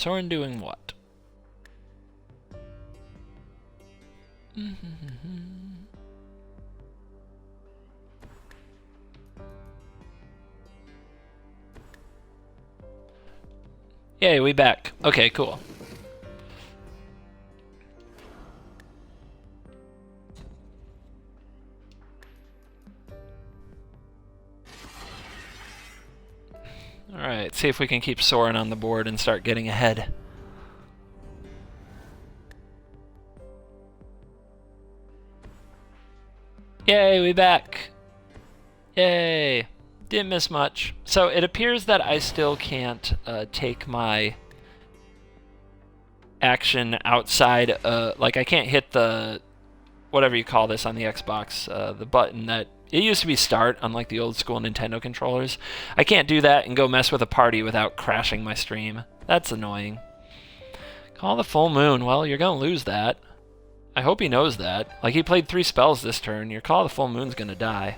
Soren doing what? Yay, we back. Okay, cool. Alright, see if we can keep Soren on the board and start getting ahead. Yay, we back. Yay. Didn't miss much. So it appears that I still can't take my action outside, like I can't hit the, whatever you call this on the Xbox, the button that, it used to be start, unlike the old school Nintendo controllers. I can't do that and go mess with a party without crashing my stream. That's annoying. Call the full moon. Well, you're gonna lose that. I hope he knows that. Like, he played 3 spells this turn. Your call of the full moon's gonna die.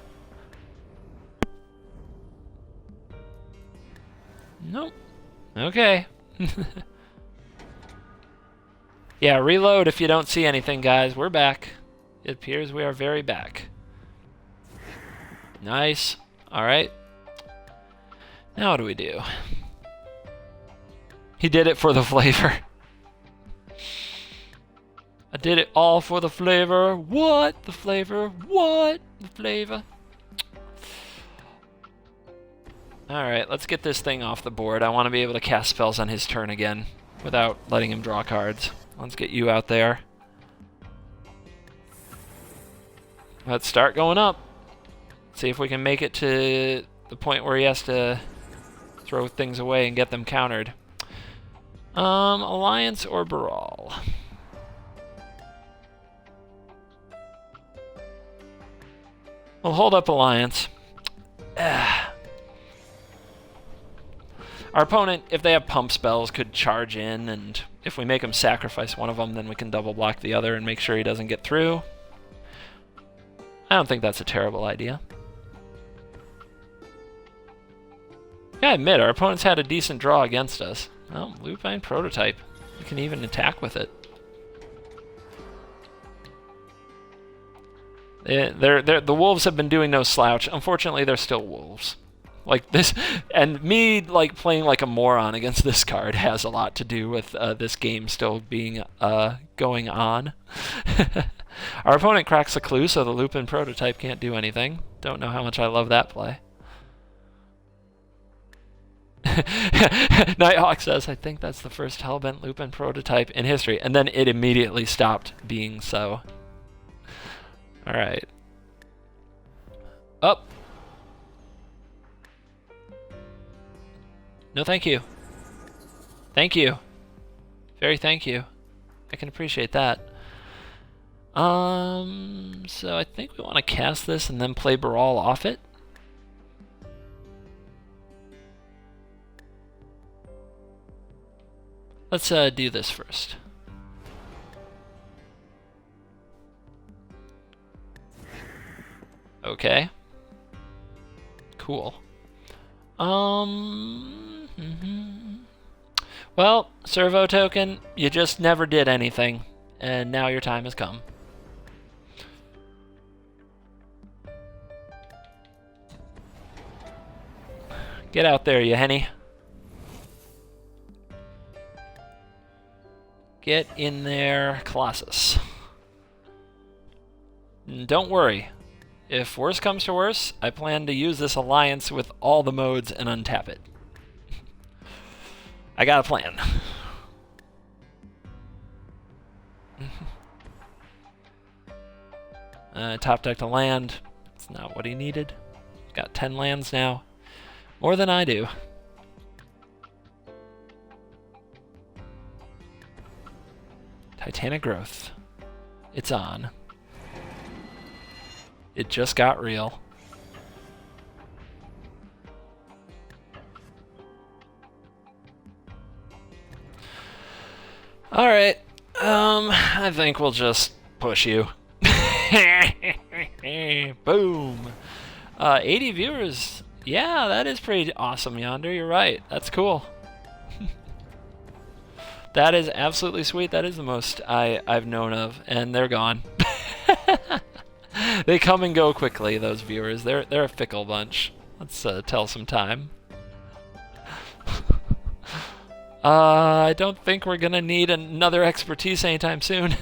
Nope. Okay. Yeah, reload if you don't see anything, guys. We're back. It appears we are very back. Nice. Alright. Now what do we do? He did it for the flavor. I did it all for the flavor. What? The flavor? What? The flavor? Alright, let's get this thing off the board. I want to be able to cast spells on his turn again without letting him draw cards. Let's get you out there. Let's start going up. See if we can make it to the point where he has to throw things away and get them countered. Alliance or Brawl? We'll hold up Alliance. Our opponent, if they have pump spells, could charge in, and if we make him sacrifice one of them, then we can double block the other and make sure he doesn't get through. I don't think that's a terrible idea. Yeah, I admit, our opponents had a decent draw against us. Well, Lupine Prototype. We can even attack with it. The wolves have been doing no slouch. Unfortunately, they're still wolves. Like this, and me like playing like a moron against this card has a lot to do with this game still being going on. Our opponent cracks a clue, so the Lupin Prototype can't do anything. Don't know how much I love that play. Nighthawk says, I think that's the first Hellbent Lupin Prototype in history, and then it immediately stopped being so. Alright. Up. No, thank you. Thank you. Very thank you. I can appreciate that. So I think we want to cast this and then play Brawl off it. Let's do this first. Okay. Cool. Well, servo token, you just never did anything, and now your time has come. Get out there, you henny. Get in there, Colossus. And don't worry. If worse comes to worse, I plan to use this alliance with all the modes and untap it. I got a plan. Top deck to land. That's not what he needed. Got 10 lands now. More than I do. Titanic Growth. It's on. It just got real. Alright. I think we'll just push you. Boom. 80 viewers. Yeah, that is pretty awesome, Yonder. You're right. That's cool. That is absolutely sweet. That is the most I've known of, and they're gone. They come and go quickly, those viewers. They're a fickle bunch. Let's tell some time. I don't think we're gonna need another expertise anytime soon.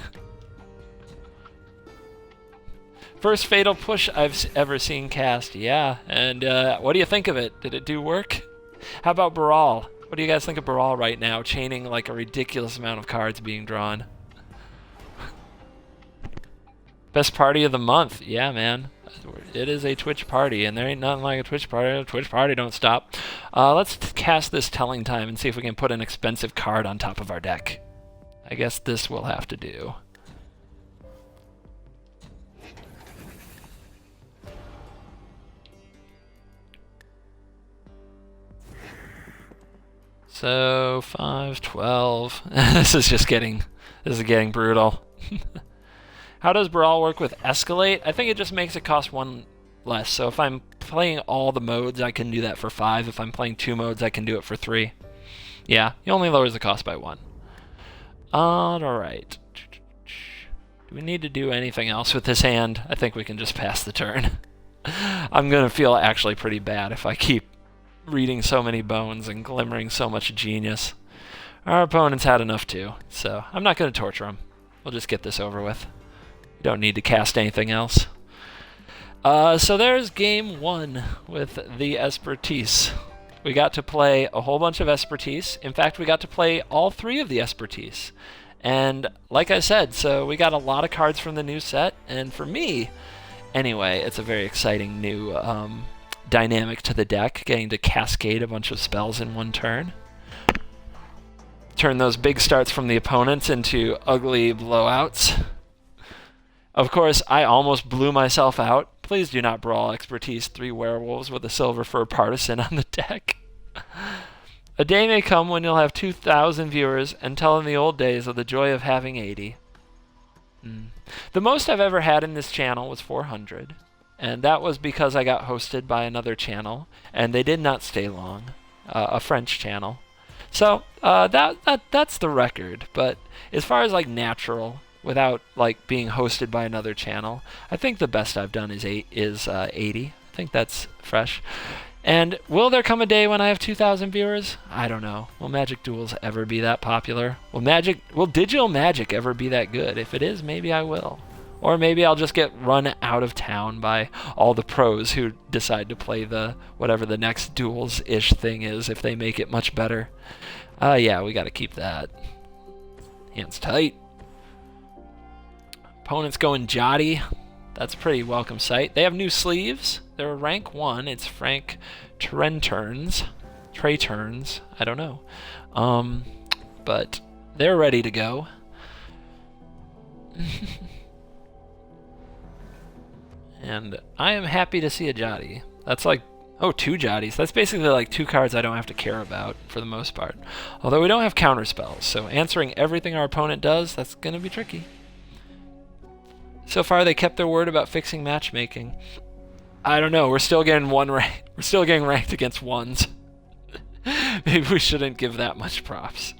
First fatal push I've ever seen cast. Yeah, and what do you think of it? Did it do work? How about Baral? What do you guys think of Baral right now, chaining like a ridiculous amount of cards being drawn? Best party of the month. Yeah, man. It is a Twitch party, and there ain't nothing like a Twitch party. A Twitch party don't stop. Let's cast this Telling Time and see if we can put an expensive card on top of our deck. I guess this will have to do. So 5, 12. This is getting brutal. How does Brawl work with Escalate? I think it just makes it cost 1 less. So if I'm playing all the modes, I can do that for 5. If I'm playing 2 modes, I can do it for 3. Yeah, it only lowers the cost by 1. Alright. Do we need to do anything else with this hand? I think we can just pass the turn. I'm going to feel actually pretty bad if I keep reading so many bones and glimmering so much genius. Our opponent's had enough too, so I'm not going to torture them. We'll just get this over with. Don't need to cast anything else. So there's game 1 with the esper-tise. We got to play a whole bunch of esper-tise. In fact, we got to play all 3 of the esper-tise. And like I said, so we got a lot of cards from the new set. And for me, anyway, it's a very exciting new dynamic to the deck, getting to cascade a bunch of spells in one turn. Turn those big starts from the opponents into ugly blowouts. Of course, I almost blew myself out. Please do not brawl expertise 3 werewolves with a silver fur partisan on the deck. A day may come when you'll have 2,000 viewers and tell in the old days of the joy of having 80. The most I've ever had in this channel was 400, and that was because I got hosted by another channel, and they did not stay long, a French channel. So that's the record. But as far as like natural, without like being hosted by another channel, I think the best I've done is 80. I think that's fresh. And will there come a day when I have 2,000 viewers? I don't know. Will Magic Duels ever be that popular? Will Digital Magic ever be that good? If it is, maybe I will. Or maybe I'll just get run out of town by all the pros who decide to play the whatever the next Duels-ish thing is if they make it much better. Yeah, we got to keep that. Hands tight. Opponent's going Jotty. That's a pretty welcome sight. They have new sleeves. They're rank 1. It's Frank Trenturns. Trey-turns. I don't know. But they're ready to go. And I am happy to see a Jotty. That's like, 2 Jotties. That's basically like 2 cards I don't have to care about for the most part. Although we don't have counter spells, so answering everything our opponent does, that's going to be tricky. So far, they kept their word about fixing matchmaking. I don't know. We're still getting We're still getting ranked against 1s. Maybe we shouldn't give that much props.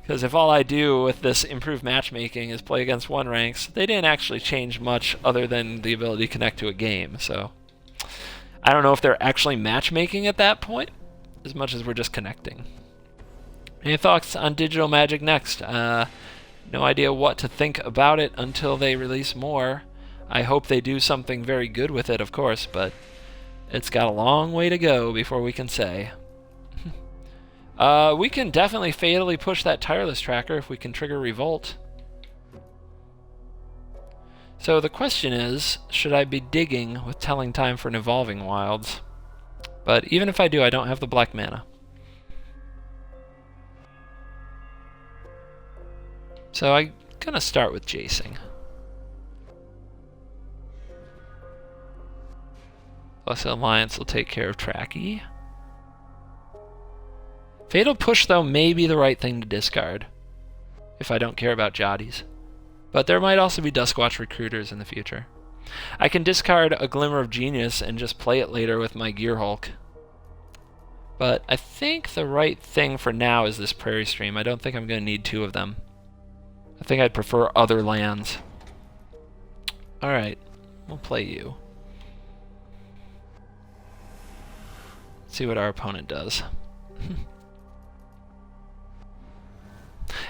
Because if all I do with this improved matchmaking is play against 1 ranks, they didn't actually change much other than the ability to connect to a game. So I don't know if they're actually matchmaking at that point, as much as we're just connecting. Any thoughts on Digital Magic next? No idea what to think about it until they release more. I hope they do something very good with it, of course, but it's got a long way to go before we can say. We can definitely fatally push that Tireless Tracker if we can trigger Revolt. So the question is, should I be digging with Telling Time for an Evolving Wilds? But even if I do, I don't have the black mana. So I'm gonna start with Jacing. Plus Alliance will take care of Tracky. Fatal Push, though, may be the right thing to discard, if I don't care about Jotties. But there might also be Duskwatch Recruiters in the future. I can discard a Glimmer of Genius and just play it later with my Gear Hulk. But I think the right thing for now is this prairie stream. I don't think I'm going to need 2 of them. I think I'd prefer other lands. Alright, we'll play you. See what our opponent does.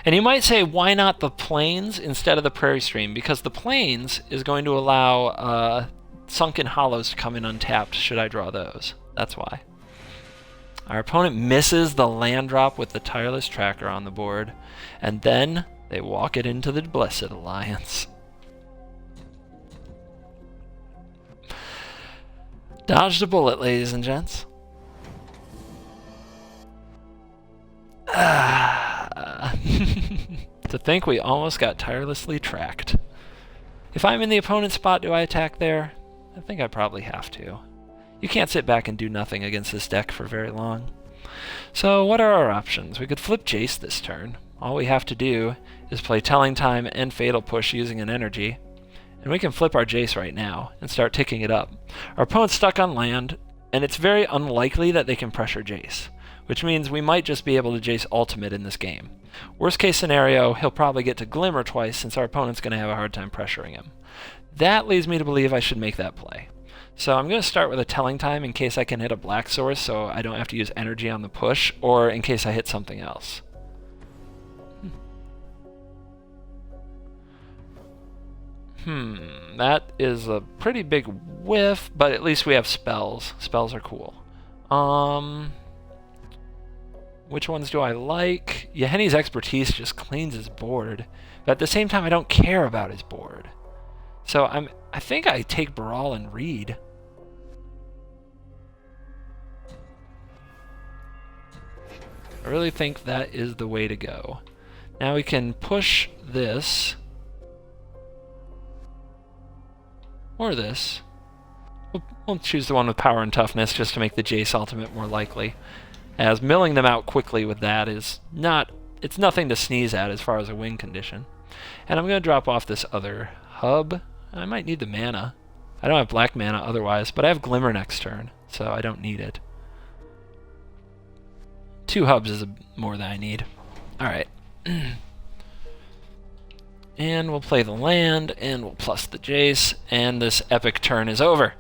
And you might say, why not the plains instead of the prairie stream? Because the plains is going to allow sunken hollows to come in untapped should I draw those. That's why. Our opponent misses the land drop with the Tireless Tracker on the board, and then they walk it into the Blessed Alliance. Dodged a bullet, ladies and gents. To think we almost got tirelessly tracked. If I'm in the opponent's spot, do I attack there? I think I probably have to. You can't sit back and do nothing against this deck for very long. So what are our options? We could flip Jace this turn. All we have to do is play Telling Time and Fatal Push using an energy, and we can flip our Jace right now and start ticking it up. Our opponent's stuck on land, and it's very unlikely that they can pressure Jace, which means we might just be able to Jace ultimate in this game. Worst case scenario, he'll probably get to Glimmer twice since our opponent's going to have a hard time pressuring him. That leads me to believe I should make that play. So I'm going to start with a Telling Time in case I can hit a black source so I don't have to use energy on the push, or in case I hit something else. That is a pretty big whiff, but at least we have spells. Spells are cool. Which ones do I like? Yahenni's Expertise just cleans his board, but at the same time I don't care about his board. So I think I take Baral and Reed. I really think that is the way to go. Now we can push this. Or this. We'll choose the one with power and toughness just to make the Jace ultimate more likely. As milling them out quickly with that is it's nothing to sneeze at as far as a win condition. And I'm going to drop off this other hub. I might need the mana. I don't have black mana otherwise, but I have Glimmer next turn, so I don't need it. 2 hubs is more than I need. Alright. And we'll play the land, and we'll plus the Jace, and this epic turn is over.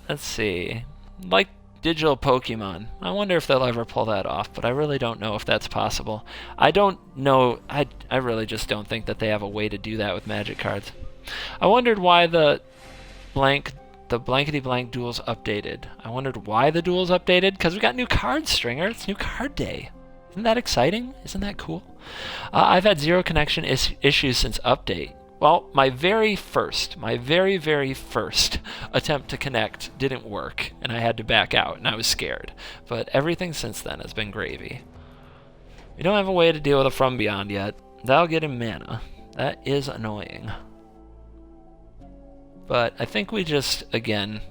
Let's see. Like digital Pokemon. I wonder if they'll ever pull that off, but I really don't know if that's possible. I don't know. I really just don't think that they have a way to do that with Magic cards. I wondered why the blankety-blank duels updated. I wondered why the duels updated, because we got new cards, Stringer. It's new card day. Isn't that exciting? Isn't that cool? I've had 0 connection issues since update. Well, my very very first attempt to connect didn't work, and I had to back out, and I was scared. But everything since then has been gravy. We don't have a way to deal with a From Beyond yet. That'll get him mana. That is annoying. But I think we just, again,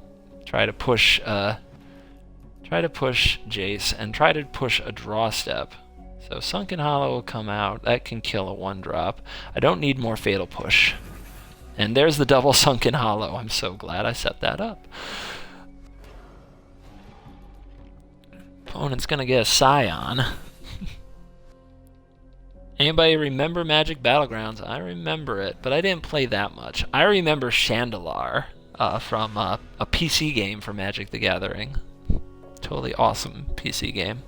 try to push Jace and try to push a draw step. So Sunken Hollow will come out. That can kill a 1-drop. I don't need more Fatal Push. And there's the double Sunken Hollow. I'm so glad I set that up. Opponent's gonna get a Scion. Anybody remember Magic Battlegrounds? I remember it, but I didn't play that much. I remember Chandelar from a PC game for Magic the Gathering. Totally awesome PC game.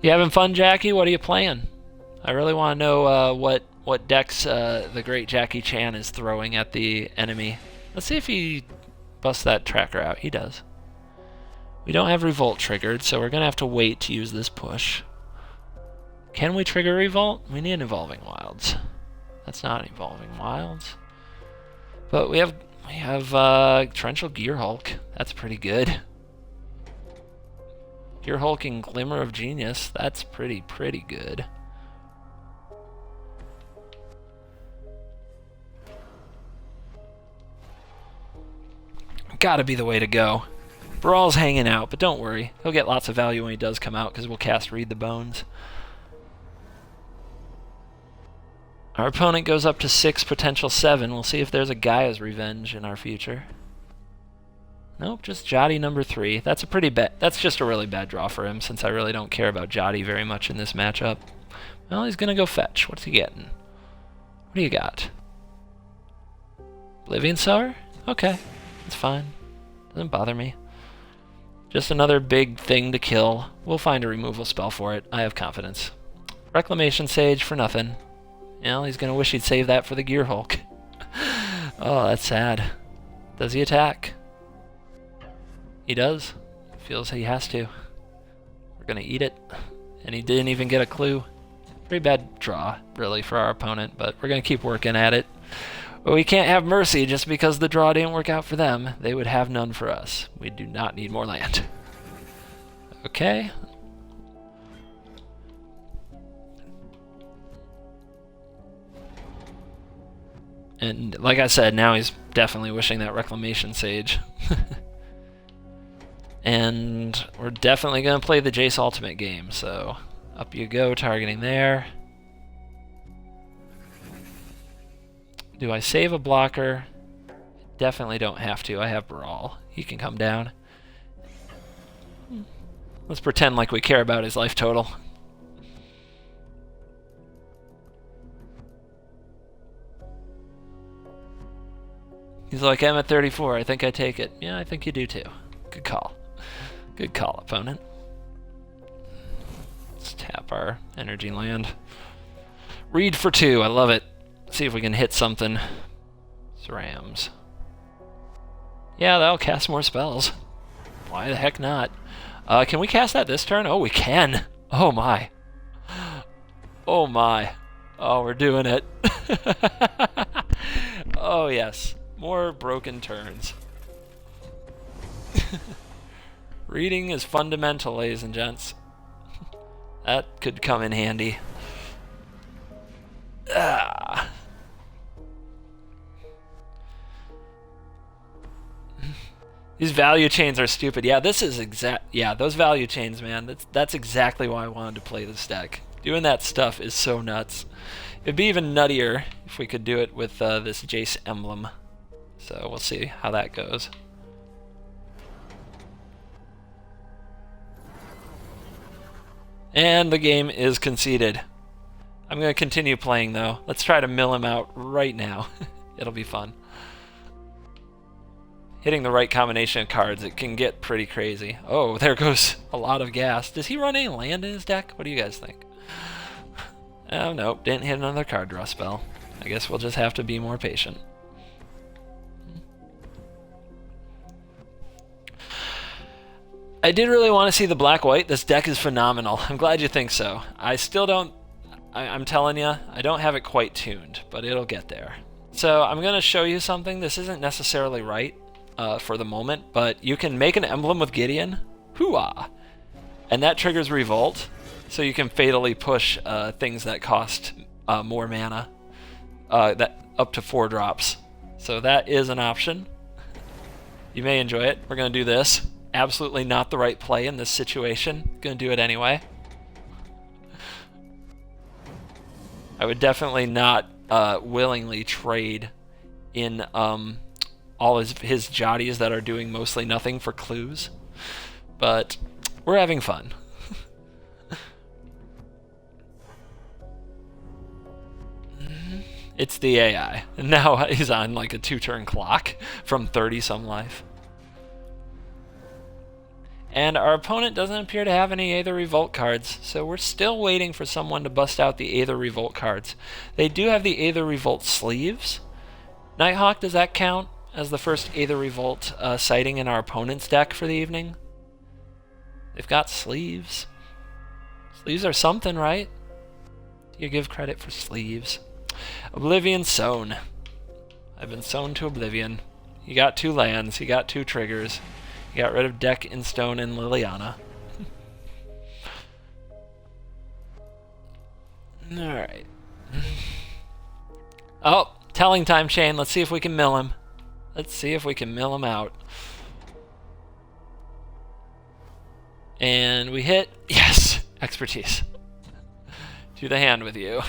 You having fun, Jackie? What are you playing? I really want to know what decks the great Jackie Chan is throwing at the enemy. Let's see if he busts that tracker out. He does. We don't have Revolt triggered, so we're going to have to wait to use this push. Can we trigger Revolt? We need Evolving Wilds. That's not Evolving Wilds. But we have Torrential Gearhulk. That's pretty good. Gearhulk and Glimmer of Genius. That's pretty good. Gotta be the way to go. Brawl's hanging out, but don't worry. He'll get lots of value when he does come out because we'll cast Read the Bones. Our opponent goes up to 6, potential 7. We'll see if there's a Gaia's Revenge in our future. Nope, just Jotty number 3. That's a pretty bad. That's just a really bad draw for him, since I really don't care about Jotty very much in this matchup. Well, he's gonna go fetch. What's he getting? What do you got? Oblivion Sower? Okay, that's fine. Doesn't bother me. Just another big thing to kill. We'll find a removal spell for it. I have confidence. Reclamation Sage for nothing. Well, he's gonna wish he'd save that for the Gear Hulk. Oh, that's sad. Does he attack? He does. Feels he has to. We're gonna eat it. And he didn't even get a clue. Pretty bad draw, really, for our opponent, but we're gonna keep working at it. But we can't have Mercy just because the draw didn't work out for them. They would have none for us. We do not need more land. Okay. And like I said, now he's definitely wishing that Reclamation Sage. And we're definitely going to play the Jace Ultimate game, so up you go, targeting there. Do I save a blocker? Definitely don't have to. I have Brawl. He can come down. Let's pretend like we care about his life total. He's like, I'm at 34. I think I take it. Yeah, I think you do too. Good call. Good call, opponent. Let's tap our energy land. Read for 2. I love it. See if we can hit something. Rams. Yeah, that'll cast more spells. Why the heck not? Can we cast that this turn? Oh, we can. Oh my. Oh my. Oh, we're doing it. Oh yes. More broken turns. Reading is fundamental, ladies and gents. That could come in handy. Ah. These value chains are stupid. Yeah, this is yeah, those value chains, man. That's exactly why I wanted to play this deck. Doing that stuff is so nuts. It'd be even nuttier if we could do it with this Jace emblem. So we'll see how that goes. And the game is conceded. I'm going to continue playing, though. Let's try to mill him out right now. It'll be fun. Hitting the right combination of cards, it can get pretty crazy. Oh, there goes a lot of gas. Does he run any land in his deck? What do you guys think? Oh, nope. Didn't hit another card draw spell. I guess we'll just have to be more patient. I did really want to see the black-white. This deck is phenomenal. I'm glad you think so. I still don't... I'm telling you, I don't have it quite tuned, but it'll get there. So I'm going to show you something. This isn't necessarily right for the moment, but you can make an emblem with Gideon. Hooah! And that triggers Revolt, so you can fatally push things that cost more mana, that up to 4 drops. So that is an option. You may enjoy it. We're going to do this. Absolutely not the right play in this situation. Gonna do it anyway. I would definitely not willingly trade in all his Jotties that are doing mostly nothing for clues. But we're having fun. It's the AI. And now he's on like a 2-turn clock from 30-some life. And our opponent doesn't appear to have any Aether Revolt cards, so we're still waiting for someone to bust out the Aether Revolt cards. They do have the Aether Revolt sleeves. Nighthawk, does that count as the first Aether Revolt sighting in our opponent's deck for the evening? They've got sleeves. Sleeves are something, right? Do you give credit for sleeves? Oblivion Sown. I've been sown to Oblivion. You got 2 lands, you got 2 triggers. You got rid of Deck in Stone and Liliana. Alright. Oh, telling time chain. Let's see if we can mill him. Let's see if we can mill him out. And we hit. Yes! Expertise. To the hand with you.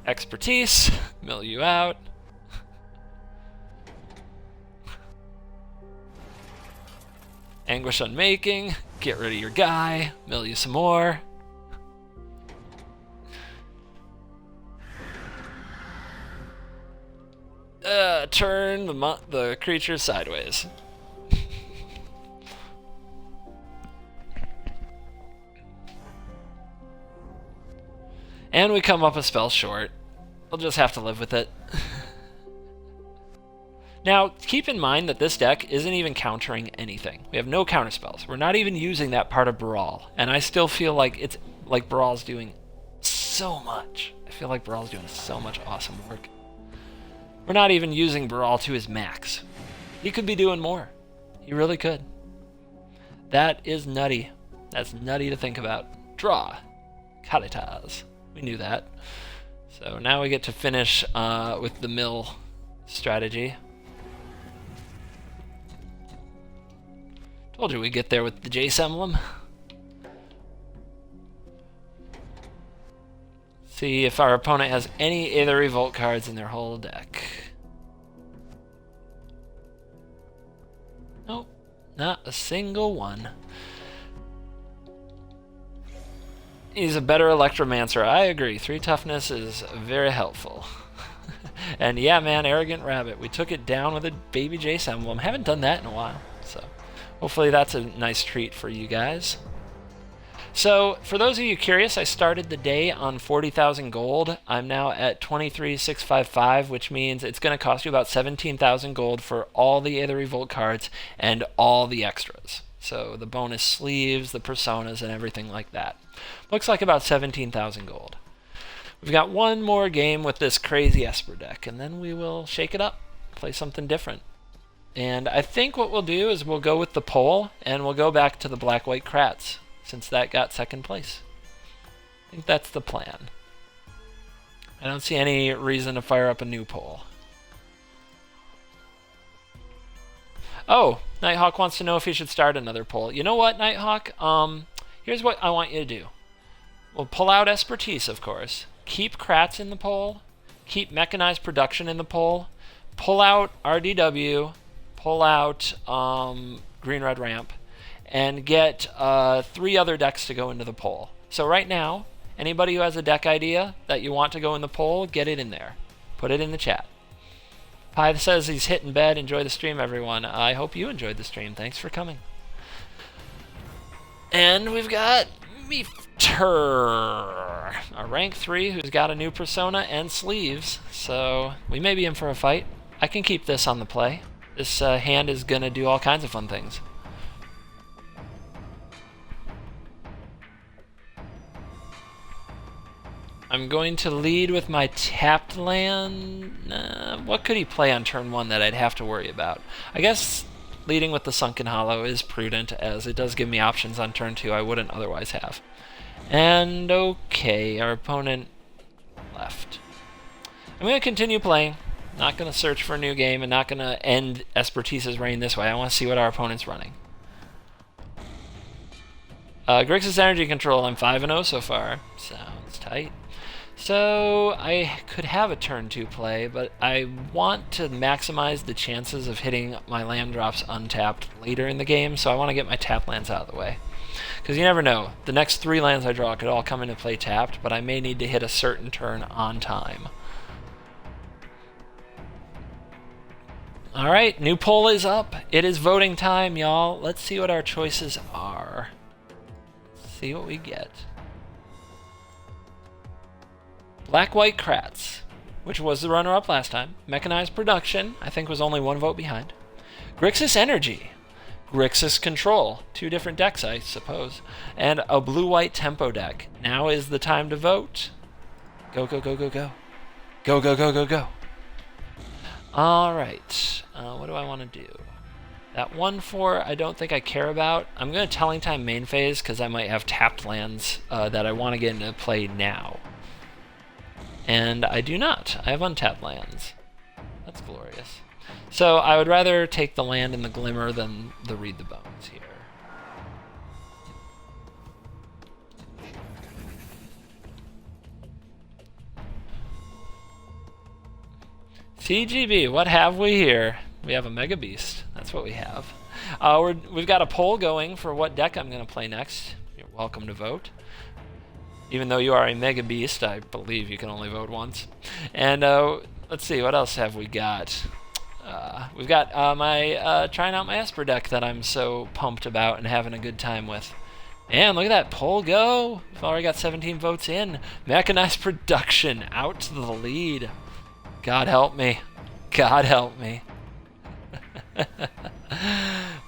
Expertise. Mill you out. Anguish Unmaking. Get rid of your guy. Mill you some more. Turn the creature sideways. And we come up a spell short. We'll just have to live with it. Now, keep in mind that this deck isn't even countering anything. We have no counter spells. We're not even using that part of Brawl. And I still feel like it's like Brawl's doing so much. I feel like Brawl's doing so much awesome work. We're not even using Brawl to his max. He could be doing more. He really could. That is nutty. That's nutty to think about. Draw. Kalitas. We knew that. So now we get to finish with the mill strategy. Told you we'd get there with the Jace emblem. See if our opponent has any Aether Revolt cards in their whole deck. Nope, not a single one. He's a better Electromancer. I agree. 3 toughness is very helpful. And yeah, man, Arrogant Rabbit. We took it down with a baby Jace emblem. Haven't done that in a while, so hopefully that's a nice treat for you guys. So, for those of you curious, I started the day on 40,000 gold. I'm now at 23,655, which means it's going to cost you about 17,000 gold for all the Aether Revolt cards and all the extras. So, the bonus sleeves, the personas, and everything like that. Looks like about 17,000 gold. We've got one more game with this crazy Esper deck, and then we will shake it up, play something different. And I think what we'll do is we'll go with the poll, and we'll go back to the Black-White Kratts, since that got second place. I think that's the plan. I don't see any reason to fire up a new poll. Oh, Nighthawk wants to know if he should start another poll. You know what, Nighthawk? Here's what I want you to do. We'll pull out esper-tise, of course. Keep Kratts in the poll. Keep Mechanized Production in the poll. Pull out RDW. Pull out Green-Red Ramp. And get 3 other decks to go into the poll. So right now, anybody who has a deck idea that you want to go in the poll, get it in there. Put it in the chat. Pi says he's hitting bed. Enjoy the stream, everyone. I hope you enjoyed the stream. Thanks for coming. And we've got Meefter, a rank 3 who's got a new persona and sleeves. So we may be in for a fight. I can keep this on the play. This hand is going to do all kinds of fun things. I'm going to lead with my tapped land. What could he play on turn 1 that I'd have to worry about? I guess leading with the Sunken Hollow is prudent, as it does give me options on turn 2 I wouldn't otherwise have. And okay, our opponent left. I'm going to continue playing. Not going to search for a new game and not going to end esper-tise's reign this way. I want to see what our opponent's running. Grixis Energy Control, I'm 5-0 so far. Sounds tight. So I could have a turn 2 play, but I want to maximize the chances of hitting my land drops untapped later in the game, so I want to get my tap lands out of the way. Because you never know, the next 3 lands I draw could all come into play tapped, but I may need to hit a certain turn on time. Alright, new poll is up. It is voting time, y'all. Let's see what our choices are. Let's see what we get. Black-White Kratts, which was the runner-up last time. Mechanized Production, I think was only 1 vote behind. Grixis Energy. Grixis Control. 2 different decks, I suppose. And a blue-white tempo deck. Now is the time to vote. Go, go, go, go, go. Go, go, go, go, go. Alright. What do I want to do? That 1-4 I don't think I care about. I'm going to Telling Time main phase because I might have tapped lands that I want to get into play now. And I do not. I have untapped lands. That's glorious. So I would rather take the land in the Glimmer than the Read the Bones here. CGB, what have we here? We have a Mega Beast. That's what we have. We've got a poll going for what deck I'm going to play next. You're welcome to vote. Even though you are a Mega Beast, I believe you can only vote once. And let's see, what else have we got? We've got my trying out my Esper deck that I'm so pumped about and having a good time with. And look at that poll go! We've already got 17 votes in. Mechanized Production out to the lead. God help me. God help me.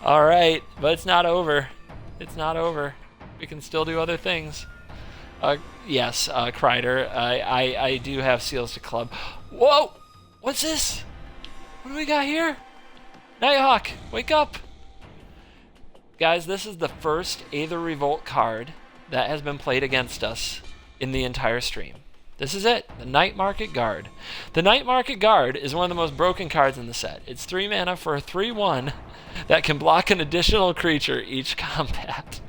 Alright, but it's not over. It's not over. We can still do other things. Yes, Kreider, I do have Seals to Club. Whoa! What's this? What do we got here? Nighthawk, wake up! Guys, this is the first Aether Revolt card that has been played against us in the entire stream. This is it, the Night Market Guard. The Night Market Guard is one of the most broken cards in the set. It's 3 mana for a 3/1 that can block an additional creature each combat.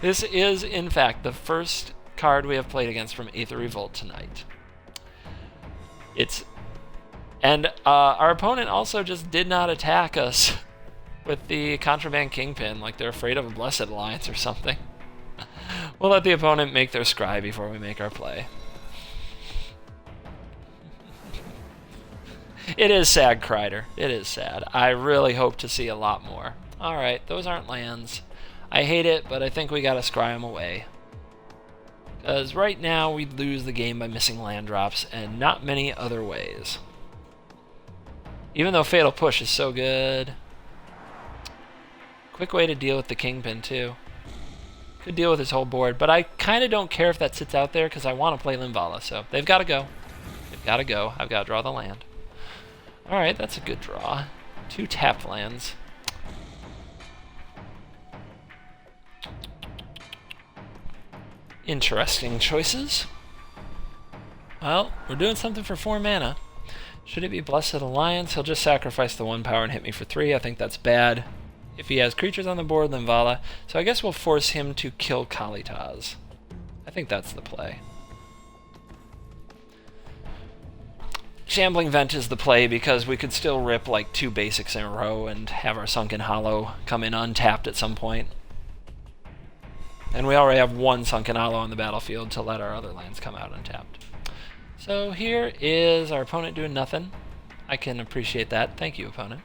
This is, in fact, the first card we have played against from Aether Revolt tonight. And our opponent also just did not attack us with the Contraband Kingpin, like they're afraid of a Blessed Alliance or something. We'll let the opponent make their scry before we make our play. It is sad, Kreider. It is sad. I really hope to see a lot more. Alright, those aren't lands. I hate it, but I think we gotta scry them away. Because right now we lose the game by missing land drops, and not many other ways. Even though Fatal Push is so good. Quick way to deal with the Kingpin, too. Could deal with his whole board, but I kind of don't care if that sits out there because I want to play Limvala, so they've got to go. They've got to go. I've got to draw the land. Alright, that's a good draw. 2 tapped lands. Interesting choices. Well, we're doing something for 4 mana. Should it be Blessed Alliance? He'll just sacrifice the 1 power and hit me for 3. I think that's bad. If he has creatures on the board, then Vala. So I guess we'll force him to kill Kalitas. I think that's the play. Shambling Vent is the play because we could still rip like 2 basics in a row and have our Sunken Hollow come in untapped at some point. And we already have 1 Sunken Hollow on the battlefield to let our other lands come out untapped. So here is our opponent doing nothing. I can appreciate that. Thank you, opponent.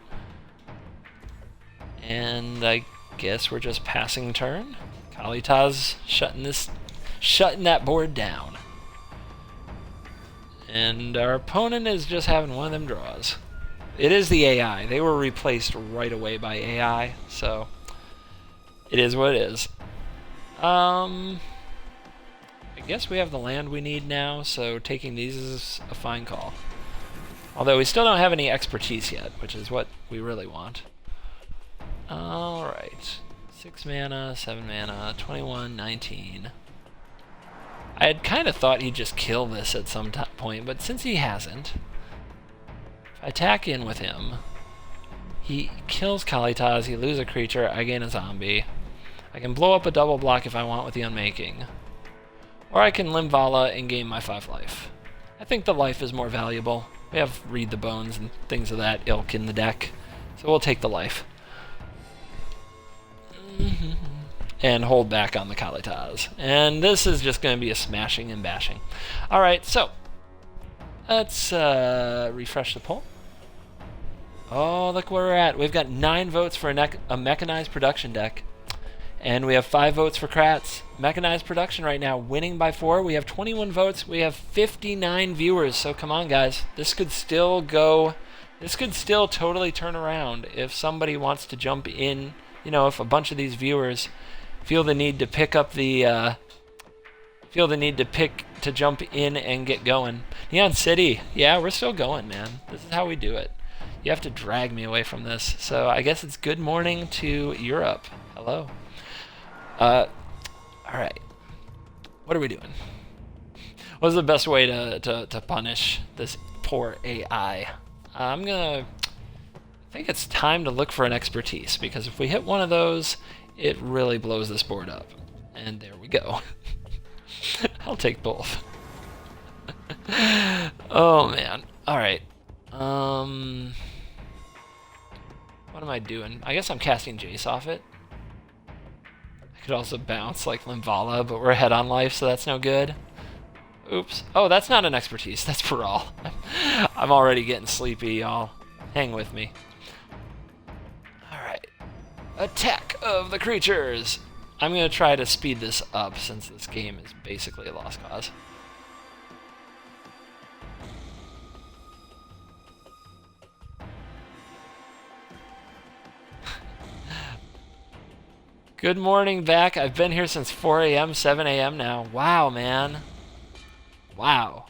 And I guess we're just passing turn. Kalitas shutting that board down. And our opponent is just having one of them draws. It is the AI. They were replaced right away by AI, so it is what it is. I guess we have the land we need now, so taking these is a fine call. Although we still don't have any expertise yet, which is what we really want. Alright. 6 mana, 7 mana, 21, 19. I had kind of thought he'd just kill this at some point, but since he hasn't, if I attack in with him, he kills Kalitas, he loses a creature, I gain a zombie. I can blow up a double block if I want with the Unmaking. Or I can Limvala and gain my 5 life. I think the life is more valuable. We have Read the Bones and things of that ilk in the deck, so we'll take the life. And hold back on the Kalitas. And this is just going to be a smashing and bashing. Alright, so let's refresh the poll. Oh, look where we're at. We've got 9 votes for a Mechanized Production deck. And we have 5 votes for Kratz. Mechanized Production right now winning by 4. We have 21 votes. We have 59 viewers. So come on, guys. This could still go. This could still totally turn around if somebody wants to jump in. You know, if a bunch of these viewers feel the need to pick up the to jump in and get going. Neon City, yeah, we're still going, man. This is how we do it. You have to drag me away from this. So I guess it's good morning to Europe. Hello. All right. What are we doing? What's the best way to punish this poor AI? I think it's time to look for an expertise, because if we hit one of those, it really blows this board up. And there we go. I'll take both. Oh man. All right. What am I doing? I guess I'm casting Jace off it. I could also bounce like Limvala, but we're ahead on life, so that's no good. Oops. Oh, that's not an expertise. That's for all. I'm already getting sleepy, y'all. Hang with me. Alright. Attack of the creatures! I'm going to try to speed this up since this game is basically a lost cause. Good morning back. I've been here since 4 a.m., 7 a.m. now. Wow, man. Wow.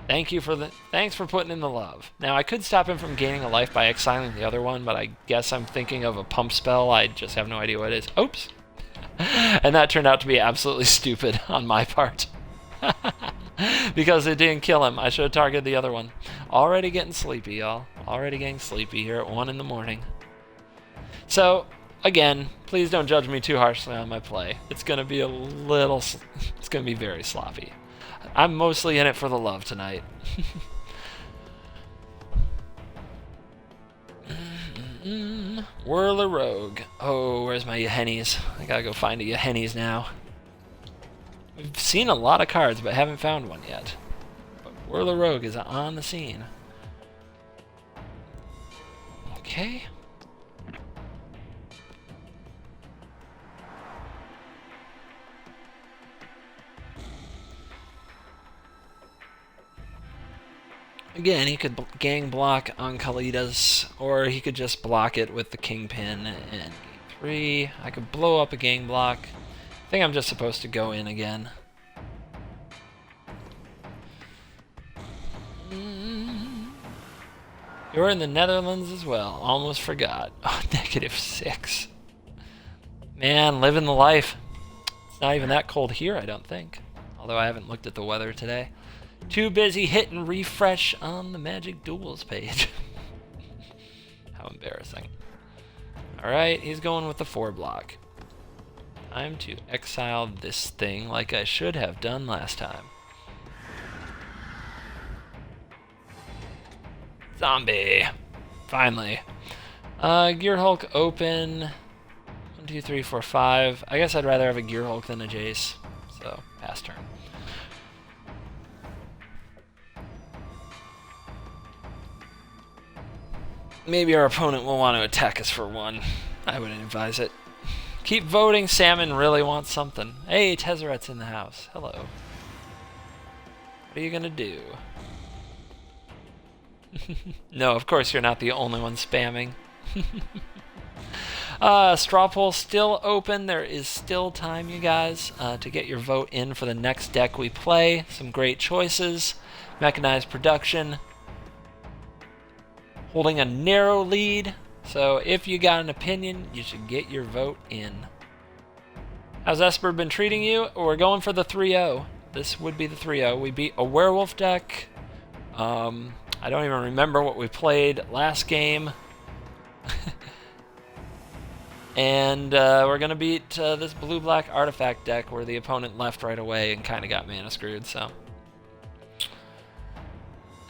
Thanks for putting in the love. Now, I could stop him from gaining a life by exiling the other one, but I guess I'm thinking of a pump spell. I just have no idea what it is. Oops. And that turned out to be absolutely stupid on my part. Because it didn't kill him. I should have targeted the other one. Already getting sleepy, y'all. Already getting sleepy here at 1 in the morning. So, again, please don't judge me too harshly on my play. It's going to be it's going to be very sloppy. I'm mostly in it for the love tonight. Whirl a Rogue. Oh, where's my Yahennies? I gotta go find a Yahennies now. We've seen a lot of cards, but haven't found one yet. But Whirl a Rogue is on the scene. Okay. Again, he could gang block on Kalidas, or he could just block it with the Kingpin and game 3. I could blow up a gang block. I think I'm just supposed to go in again. You're in the Netherlands as well. Almost forgot. Oh, -6. Man, living the life. It's not even that cold here, I don't think. Although I haven't looked at the weather today. Too busy hitting refresh on the Magic Duels page. How embarrassing. Alright, he's going with the 4 block. Time to exile this thing like I should have done last time. Zombie! Finally. Gear Hulk open. 1, 2, 3, 4, 5. I guess I'd rather have a Gear Hulk than a Jace. So, pass turn. Maybe our opponent will want to attack us for 1. I wouldn't advise it. Keep voting. Salmon really wants something. Hey, Tezzeret's in the house. Hello. What are you gonna do? No, of course you're not the only one spamming. Straw poll still open. There is still time, you guys, to get your vote in for the next deck we play. Some great choices. Mechanized Production. Holding a narrow lead, so if you got an opinion, you should get your vote in. How's Esper been treating you? We're going for the 3-0. This would be the 3-0. We beat a werewolf deck. I don't even remember what we played last game. And we're going to beat this blue-black artifact deck where the opponent left right away and kind of got mana screwed, so...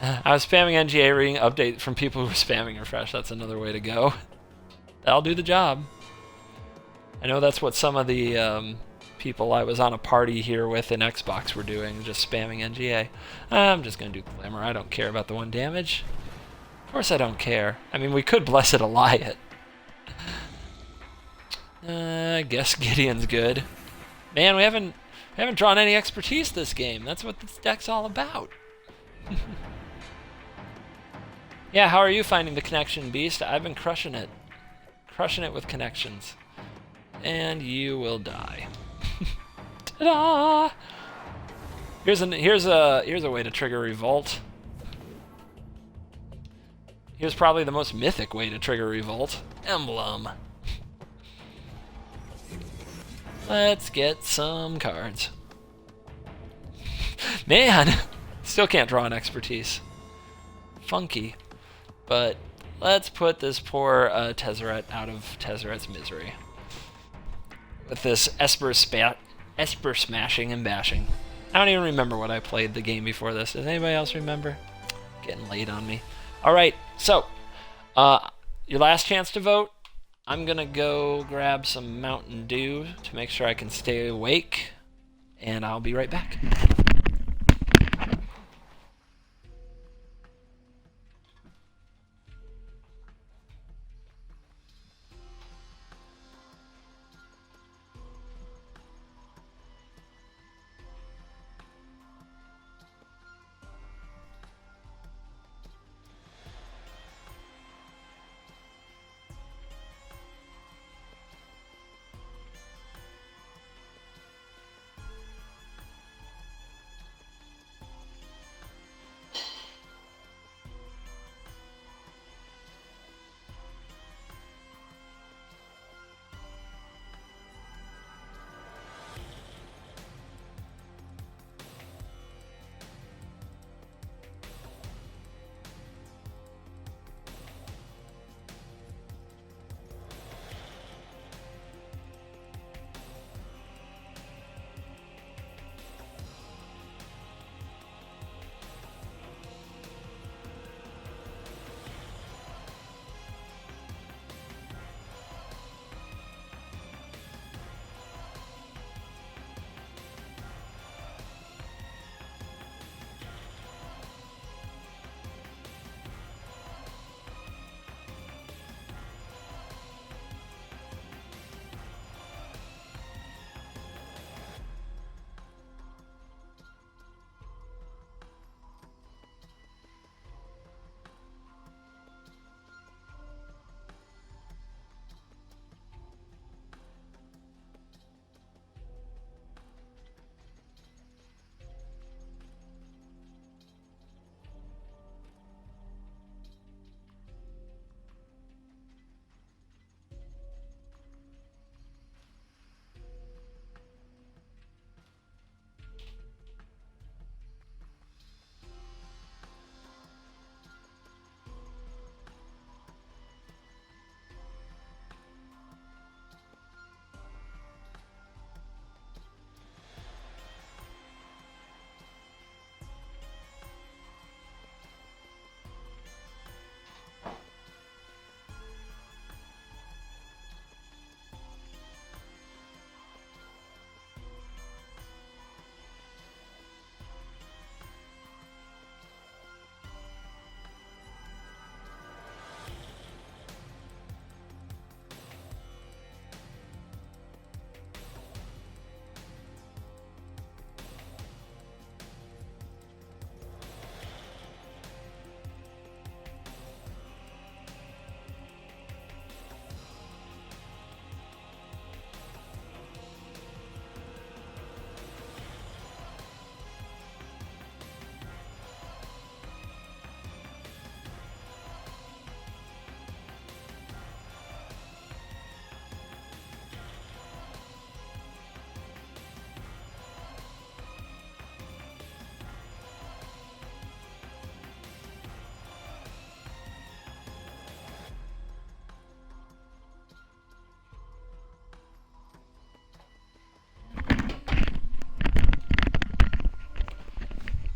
I was spamming NGA reading update from people who were spamming refresh. That's another way to go. That'll do the job. I know that's what some of the people I was on a party here with in Xbox were doing, just spamming NGA. I'm just going to do Glamour. I don't care about the 1 damage. Of course I don't care. I mean, we could Blessed Ally it. I guess Gideon's good. Man, we haven't drawn any expertise this game. That's what this deck's all about. Yeah, how are you finding the connection, Beast? I've been crushing it. Crushing it with connections. And you will die. Ta-da! Here's a way to trigger Revolt. Here's probably the most mythic way to trigger Revolt. Emblem. Let's get some cards. Man! Still can't draw an expertise. Funky. But let's put this poor Tezzeret out of Tezzeret's misery. With this Esper smashing and bashing. I don't even remember what I played the game before this. Does anybody else remember? Getting late on me. Alright, so your last chance to vote. I'm gonna go grab some Mountain Dew to make sure I can stay awake, and I'll be right back.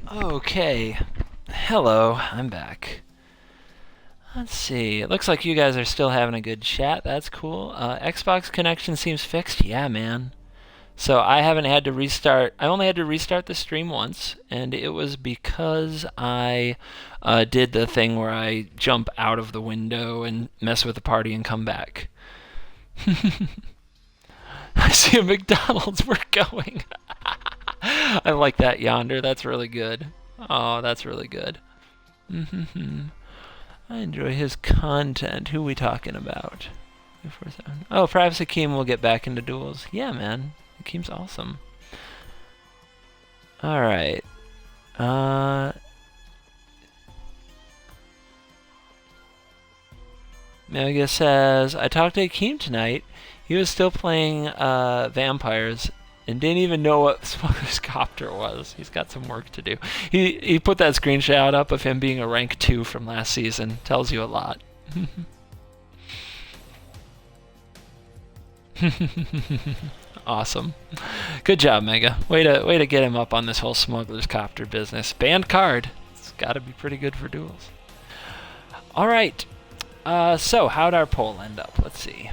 Okay. Hello, I'm back. Let's see. It looks like you guys are still having a good chat. That's cool. Xbox connection seems fixed. Yeah, man. So I haven't had to restart. I only had to restart the stream once, and it was because I did the thing where I jump out of the window and mess with the party and come back. I see a McDonald's. We're going. I like that yonder. That's really good. Oh, that's really good. I enjoy his content. Who we talking about? Oh, perhaps Akeem will get back into duels. Yeah, man. Akeem's awesome. Alright. Mega says, I talked to Akeem tonight. He was still playing vampires and didn't even know what Smuggler's Copter was. He's got some work to do. He put that screenshot up of him being a rank 2 from last season. Tells you a lot. Awesome. Good job, Mega. Way to get him up on this whole Smuggler's Copter business. Banned card. It's got to be pretty good for duels. All right. So how'd our poll end up? Let's see.